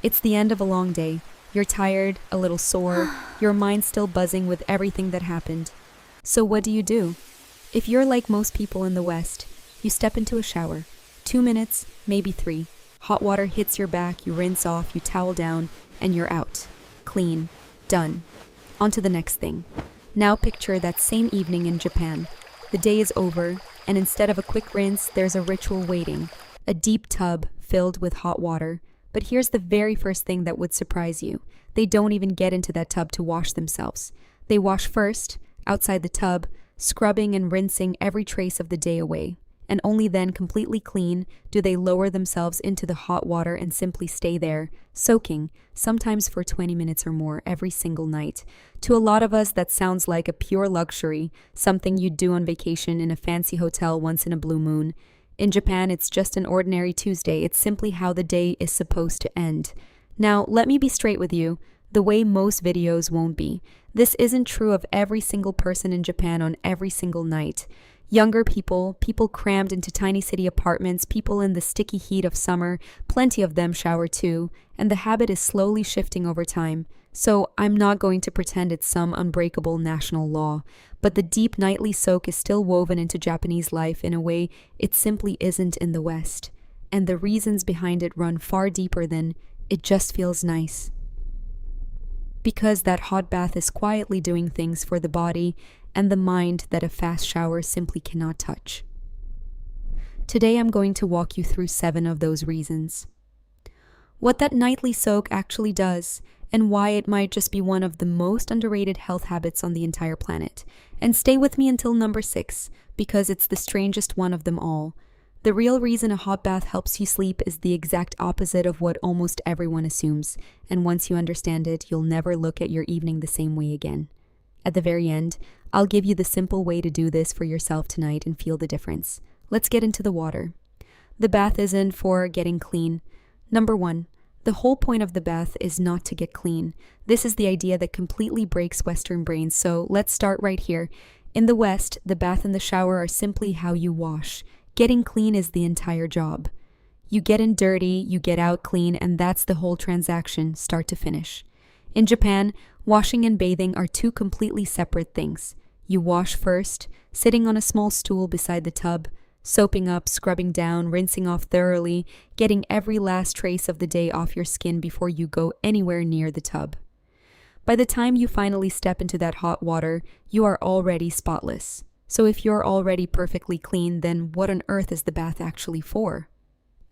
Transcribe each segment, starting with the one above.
It's the end of a long day. You're tired, a little sore, your mind's still buzzing with everything that happened. So what do? If you're like most people in the West, you step into a shower. 2 minutes, maybe three. Hot water hits your back, you rinse off, you towel down, and you're out. Clean. Done. On to the next thing. Now picture that same evening in Japan. The day is over, and instead of a quick rinse, there's a ritual waiting. A deep tub filled with hot water. But here's the very first thing that would surprise you. They don't even get into that tub to wash themselves. They wash first, outside the tub, scrubbing and rinsing every trace of the day away. And only then, completely clean, do they lower themselves into the hot water and simply stay there, soaking, sometimes for 20 minutes or more every single night. To a lot of us, that sounds like a pure luxury, something you'd do on vacation in a fancy hotel once in a blue moon. In Japan, it's just an ordinary Tuesday. It's simply how the day is supposed to end. Now, let me be straight with you, the way most videos won't be. This isn't true of every single person in Japan on every single night. Younger people crammed into tiny city apartments, people in the sticky heat of summer, plenty of them shower too, and the habit is slowly shifting over time. So I'm not going to pretend it's some unbreakable national law, but the deep nightly soak is still woven into Japanese life in a way it simply isn't in the West. And the reasons behind it run far deeper than it just feels nice. Because that hot bath is quietly doing things for the body and the mind that a fast shower simply cannot touch. Today I'm going to walk you through 7 of those reasons. What that nightly soak actually does, and why it might just be one of the most underrated health habits on the entire planet. And stay with me until number 6, because it's the strangest one of them all. The real reason a hot bath helps you sleep is the exact opposite of what almost everyone assumes, and once you understand it, you'll never look at your evening the same way again. At the very end, I'll give you the simple way to do this for yourself tonight and feel the difference. Let's get into the water. The bath isn't for getting clean. Number 1, the whole point of the bath is not to get clean. This is the idea that completely breaks Western brains, so let's start right here. In the West, the bath and the shower are simply how you wash. Getting clean is the entire job. You get in dirty, you get out clean, and that's the whole transaction, start to finish. In Japan, washing and bathing are 2 completely separate things. You wash first, sitting on a small stool beside the tub, soaping up, scrubbing down, rinsing off thoroughly, getting every last trace of the day off your skin before you go anywhere near the tub. By the time you finally step into that hot water, you are already spotless. So if you're already perfectly clean, then what on earth is the bath actually for?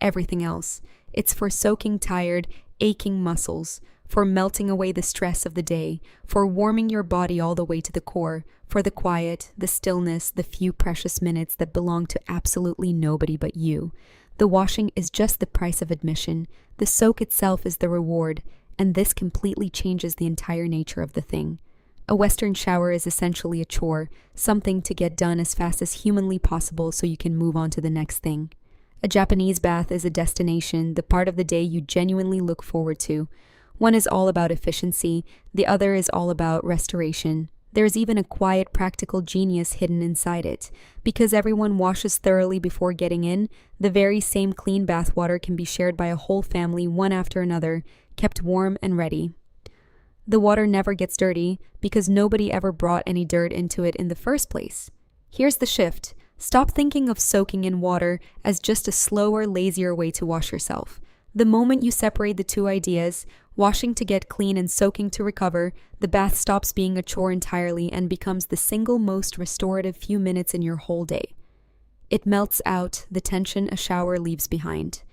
Everything else. It's for soaking tired, aching muscles, for melting away the stress of the day, for warming your body all the way to the core, for the quiet, the stillness, the few precious minutes that belong to absolutely nobody but you. The washing is just the price of admission. The soak itself is the reward, and this completely changes the entire nature of the thing. A Western shower is essentially a chore, something to get done as fast as humanly possible so you can move on to the next thing. A Japanese bath is a destination, the part of the day you genuinely look forward to. One is all about efficiency, the other is all about restoration. There's even a quiet, practical genius hidden inside it. Because everyone washes thoroughly before getting in, the very same clean bath water can be shared by a whole family one after another, kept warm and ready. The water never gets dirty because nobody ever brought any dirt into it in the first place. Here's the shift. Stop thinking of soaking in water as just a slower, lazier way to wash yourself. The moment you separate the 2 ideas, washing to get clean and soaking to recover, the bath stops being a chore entirely and becomes the single most restorative few minutes in your whole day. It melts out the tension a shower leaves behind.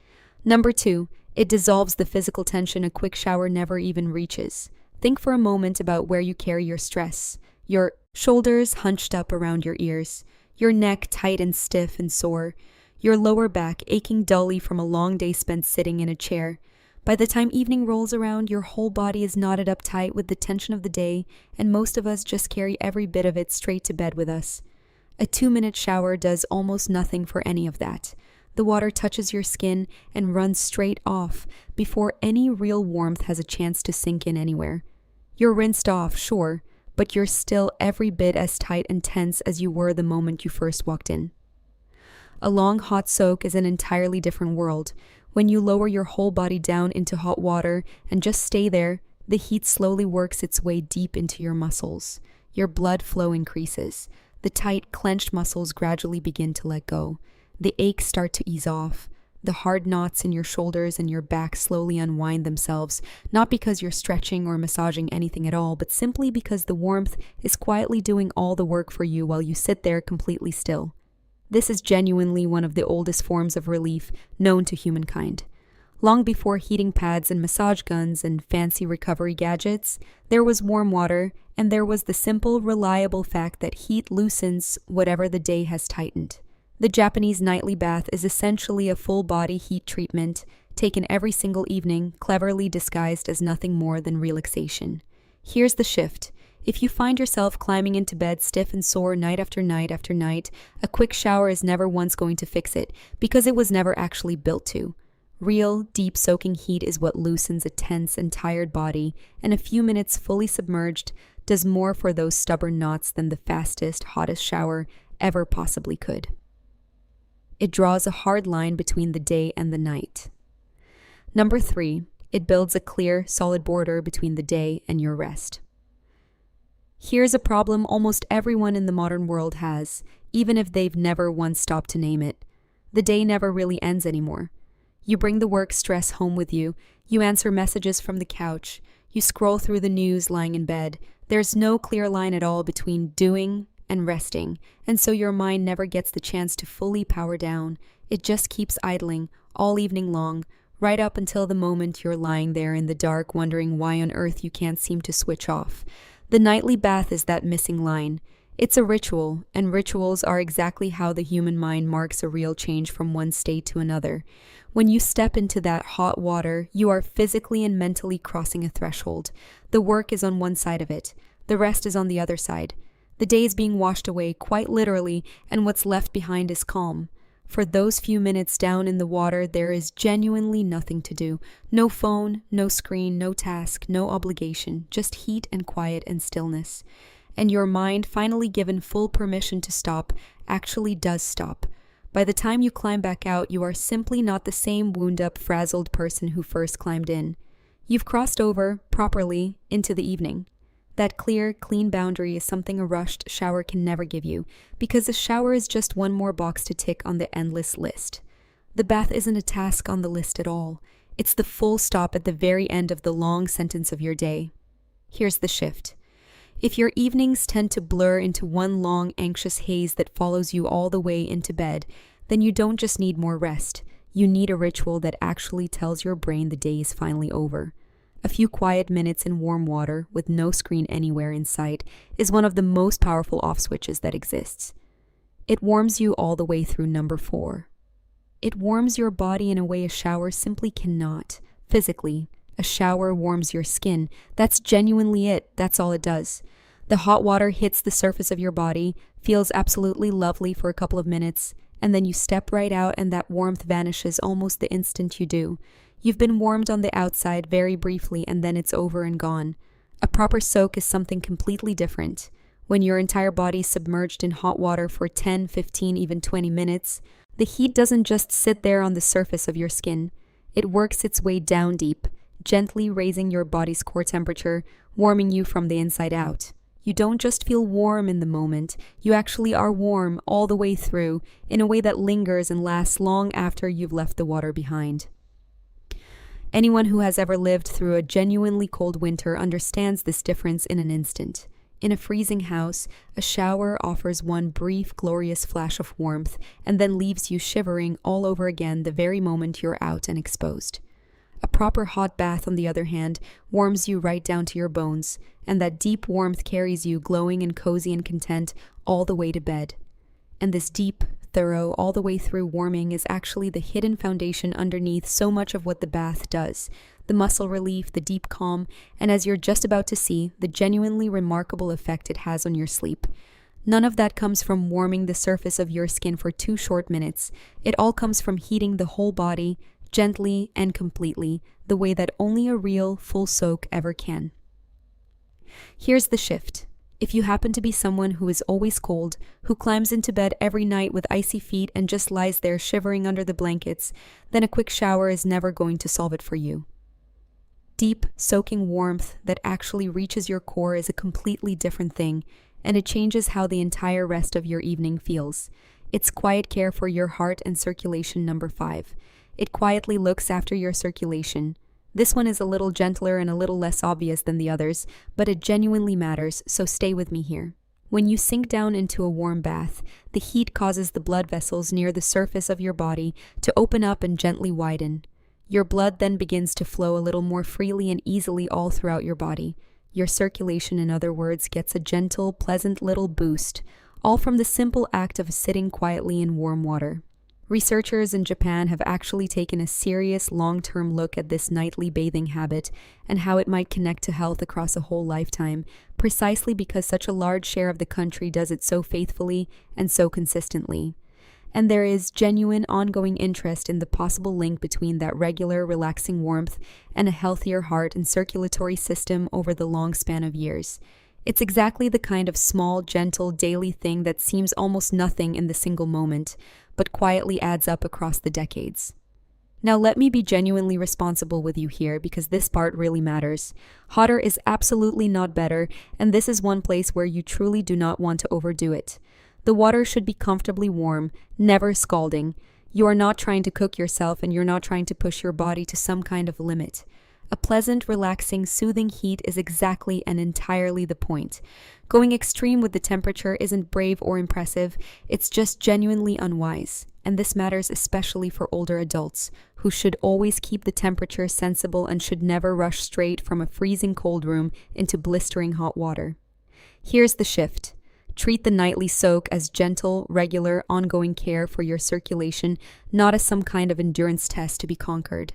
Number 2, it dissolves the physical tension a quick shower never even reaches. Think for a moment about where you carry your stress. Your shoulders hunched up around your ears, your neck tight and stiff and sore, your lower back aching dully from a long day spent sitting in a chair. By the time evening rolls around, your whole body is knotted up tight with the tension of the day, and most of us just carry every bit of it straight to bed with us. A 2-minute shower does almost nothing for any of that. The water touches your skin and runs straight off before any real warmth has a chance to sink in anywhere. You're rinsed off, sure, but you're still every bit as tight and tense as you were the moment you first walked in. A long hot soak is an entirely different world. When you lower your whole body down into hot water and just stay there, the heat slowly works its way deep into your muscles. Your blood flow increases. The tight, clenched muscles gradually begin to let go. The aches start to ease off. The hard knots in your shoulders and your back slowly unwind themselves, not because you're stretching or massaging anything at all, but simply because the warmth is quietly doing all the work for you while you sit there completely still. This is genuinely one of the oldest forms of relief known to humankind. Long before heating pads and massage guns and fancy recovery gadgets, there was warm water, and there was the simple, reliable fact that heat loosens whatever the day has tightened. The Japanese nightly bath is essentially a full-body heat treatment, taken every single evening, cleverly disguised as nothing more than relaxation. Here's the shift. If you find yourself climbing into bed stiff and sore night after night after night, a quick shower is never once going to fix it, because it was never actually built to. Real, deep soaking heat is what loosens a tense and tired body, and a few minutes fully submerged does more for those stubborn knots than the fastest, hottest shower ever possibly could. It draws a hard line between the day and the night. Number 3, it builds a clear, solid border between the day and your rest. Here's a problem almost everyone in the modern world has, even if they've never once stopped to name it. The day never really ends anymore. You bring the work stress home with you, you answer messages from the couch, you scroll through the news lying in bed. There's no clear line at all between doing and resting, and so your mind never gets the chance to fully power down. It just keeps idling all evening long, right up until the moment you're lying there in the dark wondering why on earth you can't seem to switch off. The nightly bath is that missing line. It's a ritual, and rituals are exactly how the human mind marks a real change from one state to another. When you step into that hot water, you are physically and mentally crossing a threshold. The work is on one side of it, the rest is on the other side. The day is being washed away, quite literally, and what's left behind is calm. For those few minutes down in the water, there is genuinely nothing to do. No phone, no screen, no task, no obligation, just heat and quiet and stillness. And your mind, finally given full permission to stop, actually does stop. By the time you climb back out, you are simply not the same wound-up, frazzled person who first climbed in. You've crossed over, properly, into the evening. That clear, clean boundary is something a rushed shower can never give you, because a shower is just one more box to tick on the endless list. The bath isn't a task on the list at all. It's the full stop at the very end of the long sentence of your day. Here's the shift. If your evenings tend to blur into one long, anxious haze that follows you all the way into bed, then you don't just need more rest. You need a ritual that actually tells your brain the day is finally over. A few quiet minutes in warm water with no screen anywhere in sight is one of the most powerful off switches that exists. It warms you all the way through number 4. It warms your body in a way a shower simply cannot. Physically, a shower warms your skin. That's genuinely it. That's all it does. The hot water hits the surface of your body, feels absolutely lovely for a couple of minutes, and then you step right out and that warmth vanishes almost the instant you do. You've been warmed on the outside very briefly and then it's over and gone. A proper soak is something completely different. When your entire body is submerged in hot water for 10, 15, even 20 minutes, the heat doesn't just sit there on the surface of your skin. It works its way down deep, gently raising your body's core temperature, warming you from the inside out. You don't just feel warm in the moment, you actually are warm all the way through, in a way that lingers and lasts long after you've left the water behind. Anyone who has ever lived through a genuinely cold winter understands this difference in an instant. In a freezing house, a shower offers one brief, glorious flash of warmth and then leaves you shivering all over again the very moment you're out and exposed. A proper hot bath, on the other hand, warms you right down to your bones, and that deep warmth carries you glowing and cozy and content all the way to bed. And this deep, thorough, all the way through warming is actually the hidden foundation underneath so much of what the bath does. The muscle relief, the deep calm, and as you're just about to see, the genuinely remarkable effect it has on your sleep. None of that comes from warming the surface of your skin for 2 short minutes. It all comes from heating the whole body, gently and completely, the way that only a real, full soak ever can. Here's the shift. If you happen to be someone who is always cold, who climbs into bed every night with icy feet and just lies there shivering under the blankets, then a quick shower is never going to solve it for you. Deep, soaking warmth that actually reaches your core is a completely different thing, and it changes how the entire rest of your evening feels. It's quiet care for your heart and circulation. Number 5. It quietly looks after your circulation. This one is a little gentler and a little less obvious than the others, but it genuinely matters, so stay with me here. When you sink down into a warm bath, the heat causes the blood vessels near the surface of your body to open up and gently widen. Your blood then begins to flow a little more freely and easily all throughout your body. Your circulation, in other words, gets a gentle, pleasant little boost, all from the simple act of sitting quietly in warm water. Researchers in Japan have actually taken a serious long-term look at this nightly bathing habit and how it might connect to health across a whole lifetime, precisely because such a large share of the country does it so faithfully and so consistently. And there is genuine ongoing interest in the possible link between that regular, relaxing warmth and a healthier heart and circulatory system over the long span of years. It's exactly the kind of small, gentle, daily thing that seems almost nothing in the single moment, but quietly adds up across the decades. Now let me be genuinely responsible with you here because this part really matters. Hotter is absolutely not better, and this is one place where you truly do not want to overdo it. The water should be comfortably warm, never scalding. You are not trying to cook yourself and you're not trying to push your body to some kind of limit. A pleasant, relaxing, soothing heat is exactly and entirely the point. Going extreme with the temperature isn't brave or impressive, it's just genuinely unwise. And this matters especially for older adults, who should always keep the temperature sensible and should never rush straight from a freezing cold room into blistering hot water. Here's the shift. Treat the nightly soak as gentle, regular, ongoing care for your circulation, not as some kind of endurance test to be conquered.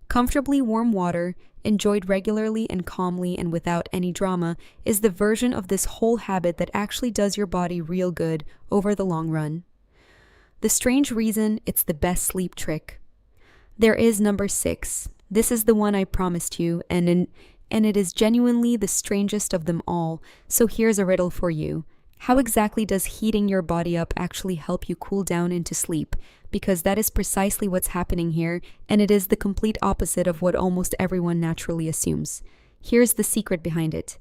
Comfortably warm water, enjoyed regularly and calmly and without any drama, is the version of this whole habit that actually does your body real good over the long run. The strange reason it's the best sleep trick. There is number 6. This is the one I promised you, and it is genuinely the strangest of them all, so here's a riddle for you. How exactly does heating your body up actually help you cool down into sleep? Because that is precisely what's happening here, and it is the complete opposite of what almost everyone naturally assumes. Here's the secret behind it.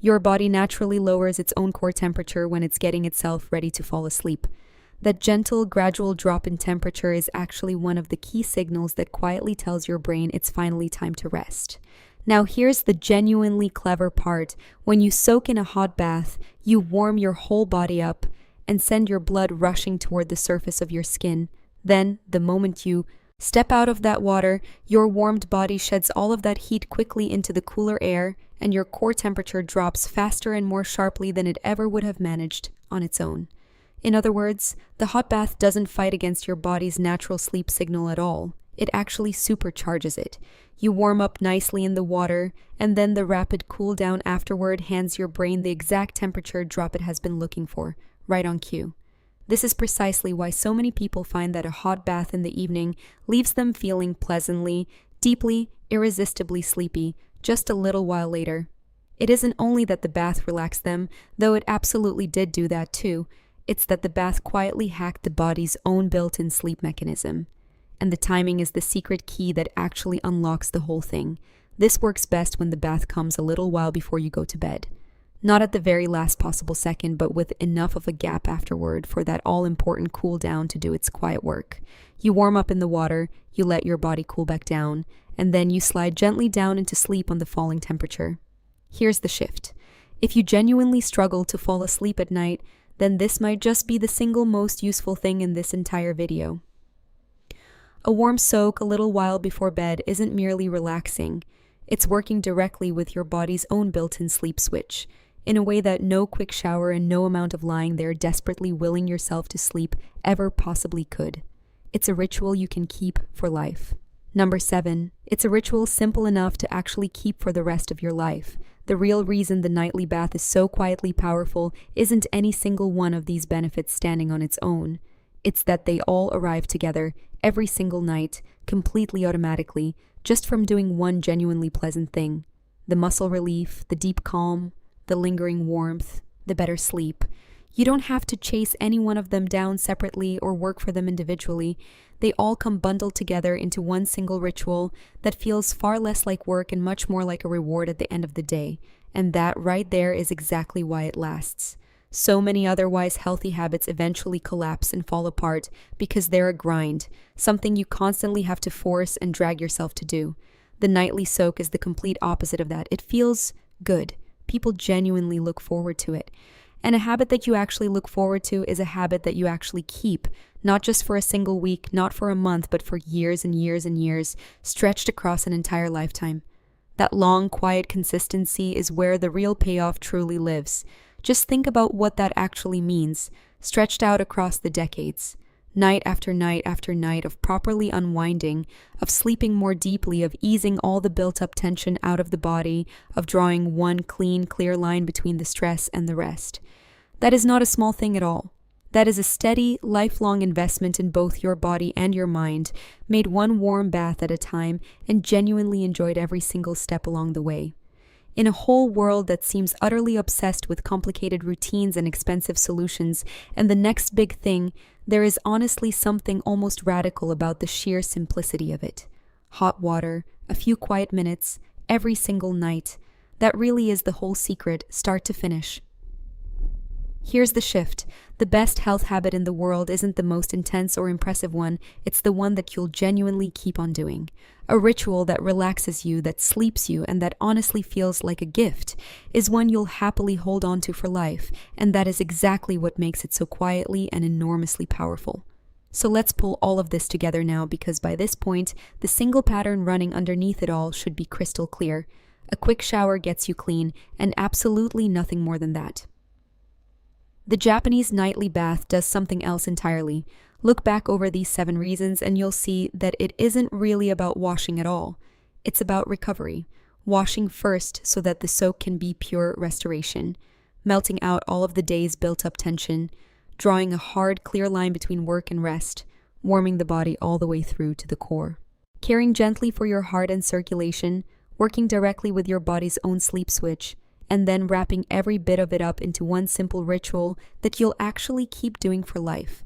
Your body naturally lowers its own core temperature when it's getting itself ready to fall asleep. That gentle, gradual drop in temperature is actually one of the key signals that quietly tells your brain it's finally time to rest. Now here's the genuinely clever part. When you soak in a hot bath, you warm your whole body up and send your blood rushing toward the surface of your skin. Then, the moment you step out of that water, your warmed body sheds all of that heat quickly into the cooler air, and your core temperature drops faster and more sharply than it ever would have managed on its own. In other words, the hot bath doesn't fight against your body's natural sleep signal at all. It actually supercharges it. You warm up nicely in the water, and then the rapid cool down afterward hands your brain the exact temperature drop it has been looking for, right on cue. This is precisely why so many people find that a hot bath in the evening leaves them feeling pleasantly, deeply, irresistibly sleepy just a little while later. It isn't only that the bath relaxed them, though it absolutely did do that too. It's that the bath quietly hacked the body's own built-in sleep mechanism. And the timing is the secret key that actually unlocks the whole thing. This works best when the bath comes a little while before you go to bed. Not at the very last possible second, but with enough of a gap afterward for that all-important cool down to do its quiet work. You warm up in the water, you let your body cool back down, and then you slide gently down into sleep on the falling temperature. Here's the shift. If you genuinely struggle to fall asleep at night, then this might just be the single most useful thing in this entire video. A warm soak a little while before bed isn't merely relaxing. It's working directly with your body's own built-in sleep switch, in a way that no quick shower and no amount of lying there desperately willing yourself to sleep ever possibly could. It's a ritual you can keep for life. Number 7. It's a ritual simple enough to actually keep for the rest of your life. The real reason the nightly bath is so quietly powerful isn't any single one of these benefits standing on its own. It's that they all arrive together every single night, completely automatically, just from doing one genuinely pleasant thing. The muscle relief, the deep calm, the lingering warmth, the better sleep. You don't have to chase any one of them down separately or work for them individually. They all come bundled together into one single ritual that feels far less like work and much more like a reward at the end of the day. And that right there is exactly why it lasts. So many otherwise healthy habits eventually collapse and fall apart because they're a grind, something you constantly have to force and drag yourself to do. The nightly soak is the complete opposite of that. It feels good. People genuinely look forward to it. And a habit that you actually look forward to is a habit that you actually keep, not just for a single week, not for a month, but for years and years and years, stretched across an entire lifetime. That long, quiet consistency is where the real payoff truly lives. Just think about what that actually means, stretched out across the decades. Night after night after night of properly unwinding, of sleeping more deeply, of easing all the built-up tension out of the body, of drawing one clean, clear line between the stress and the rest. That is not a small thing at all. That is a steady, lifelong investment in both your body and your mind, made one warm bath at a time, and genuinely enjoyed every single step along the way. In a whole world that seems utterly obsessed with complicated routines and expensive solutions, and the next big thing, there is honestly something almost radical about the sheer simplicity of it. Hot water, a few quiet minutes, every single night. That really is the whole secret, start to finish. Here's the shift. The best health habit in the world isn't the most intense or impressive one, it's the one that you'll genuinely keep on doing. A ritual that relaxes you, that sleeps you, and that honestly feels like a gift is one you'll happily hold on to for life, and that is exactly what makes it so quietly and enormously powerful. So let's pull all of this together now, because by this point, the single pattern running underneath it all should be crystal clear. A quick shower gets you clean, and absolutely nothing more than that. The Japanese nightly bath does something else entirely. Look back over these 7 reasons and you'll see that it isn't really about washing at all. It's about recovery. Washing first so that the soak can be pure restoration. Melting out all of the day's built-up tension. Drawing a hard, clear line between work and rest. Warming the body all the way through to the core. Caring gently for your heart and circulation. Working directly with your body's own sleep switch. And then wrapping every bit of it up into one simple ritual that you'll actually keep doing for life.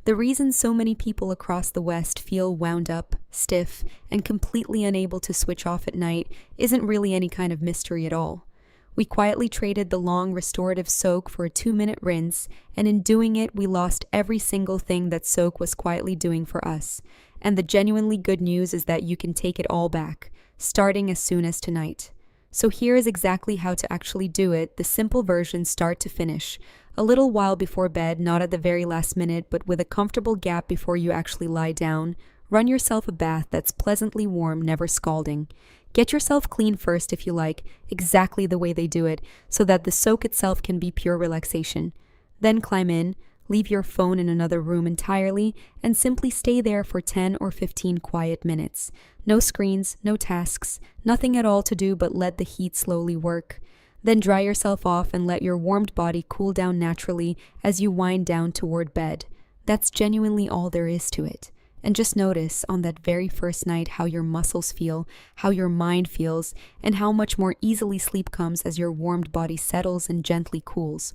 The reason so many people across the West feel wound up, stiff, and completely unable to switch off at night isn't really any kind of mystery at all. We quietly traded the long restorative soak for a 2-minute rinse, and in doing it, we lost every single thing that soak was quietly doing for us. And the genuinely good news is that you can take it all back, starting as soon as tonight. So here is exactly how to actually do it, the simple version start to finish. A little while before bed, not at the very last minute, but with a comfortable gap before you actually lie down. Run yourself a bath that's pleasantly warm, never scalding. Get yourself clean first if you like, exactly the way they do it, so that the soak itself can be pure relaxation. Then climb in, leave your phone in another room entirely, and simply stay there for 10 or 15 quiet minutes. No screens, no tasks, nothing at all to do but let the heat slowly work. Then dry yourself off and let your warmed body cool down naturally as you wind down toward bed. That's genuinely all there is to it. And just notice on that very first night how your muscles feel, how your mind feels, and how much more easily sleep comes as your warmed body settles and gently cools.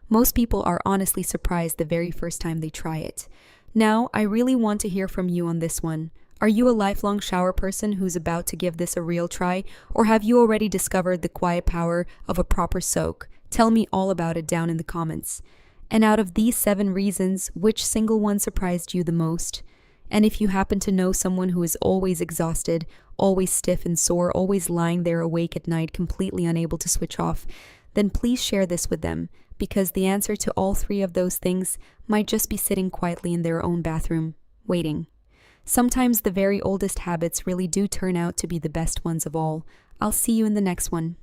Most people are honestly surprised the very first time they try it. Now, I really want to hear from you on this one. Are you a lifelong shower person who's about to give this a real try, or have you already discovered the quiet power of a proper soak? Tell me all about it down in the comments. And out of these 7 reasons, which single one surprised you the most? And if you happen to know someone who is always exhausted, always stiff and sore, always lying there awake at night, completely unable to switch off, then please share this with them, because the answer to all 3 of those things might just be sitting quietly in their own bathroom, waiting. Sometimes the very oldest habits really do turn out to be the best ones of all. I'll see you in the next one.